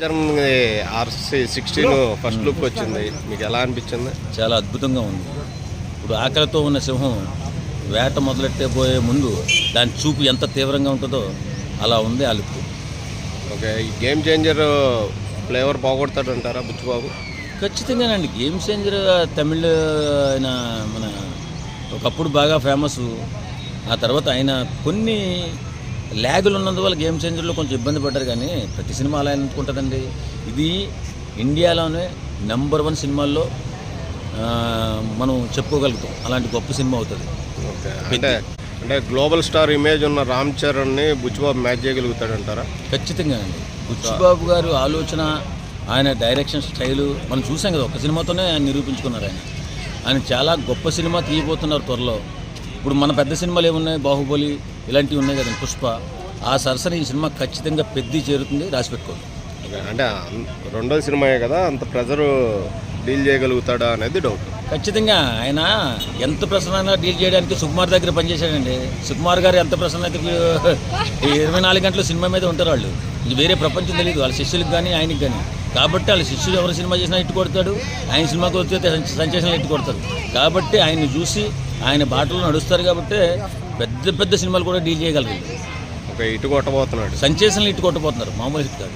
RC16 first look వచ్చింది, మీకు ఎలా అనిపించింది? చాలా అద్భుతంగా ఉంది. ఇప్పుడు ఆకలితో ఉన్న సింహం వేట మొదలెట్టే పోయే ముందు దాని చూపు ఎంత తీవ్రంగా ఉంటుందో అలా ఉంది ఆ లుక్. ఓకే, ఈ గేమ్ చేంజర్ ఫ్లేవర్ బాగొడతాడు అంటారా బుచ్చిబాబు? ఖచ్చితంగానండి. గేమ్ చేంజర్ తమిళ ఆయన మన ఒకప్పుడు బాగా ఫేమస్. ఆ తర్వాత ఆయన కొన్ని ల్యాగులు ఉన్నందువల్ల గేమ్ చేంజర్లో కొంచెం ఇబ్బంది పడ్డారు. కానీ ప్రతి సినిమా అలా ఎందుకుంటుందండి. ఇది ఇండియాలోనే నెంబర్ 1 సినిమాల్లో మనం చెప్పుకోగలుగుతాం. అలాంటి గొప్ప సినిమా అవుతుంది. ఓకే, అంటే గ్లోబల్ స్టార్ ఇమేజ్ ఉన్న రామ్ చరణ్ని బుచ్చిబాబు మ్యాచ్ చేయగలుగుతాడంటారా? ఖచ్చితంగా అండి. బుచ్చిబాబు గారు ఆలోచన, ఆయన డైరెక్షన్ స్టైలు మనం చూసాం కదా. ఒక్క సినిమాతోనే ఆయన నిరూపించుకున్నారు. ఆయన చాలా గొప్ప సినిమా తీయబోతున్నారు త్వరలో. ఇప్పుడు మన పెద్ద సినిమాలు ఏమున్నాయి, బాహుబలి ఇలాంటివి ఉన్నాయి కదండి, పుష్ప. ఆ సరసన ఈ సినిమా ఖచ్చితంగా పెద్ద చేరుతుంది, రాసిపెట్టుకోండి. అంటే రెండో సినిమాయే కదా, అంత ప్రెజర్ డీల్ చేయగలుగుతాడా అనేది డౌట్. ఖచ్చితంగా ఆయన ఎంత ప్రసన్నంగా డీల్ చేయడానికి సుకుమార్ దగ్గర పనిచేశాడండి. సుకుమార్ గారు ఎంత ప్రసన్నత 24 గంటలు సినిమా మీద ఉంటారు వాళ్ళు. ఇది వేరే ప్రపంచం తెలియదు వాళ్ళ శిష్యులకు కానీ ఆయనకి కానీ. కాబట్టి వాళ్ళ శిష్యులు ఎవరు సినిమా చేసినా ఇట్టు కొడతాడు, ఆయన సినిమాకి వస్తే సంచేషన్లు ఇట్టు కొడతారు. కాబట్టి ఆయన్ని చూసి ఆయన బాటలో నడుస్తారు. కాబట్టి పెద్ద పెద్ద సినిమాలు కూడా డీల్ చేయగలరు. ఒక ఇటు కొట్టబోతున్నాడు, సంచేషన్లు ఇట్టు కొట్టబోతున్నారు, మామూలు హిట్ కాదు.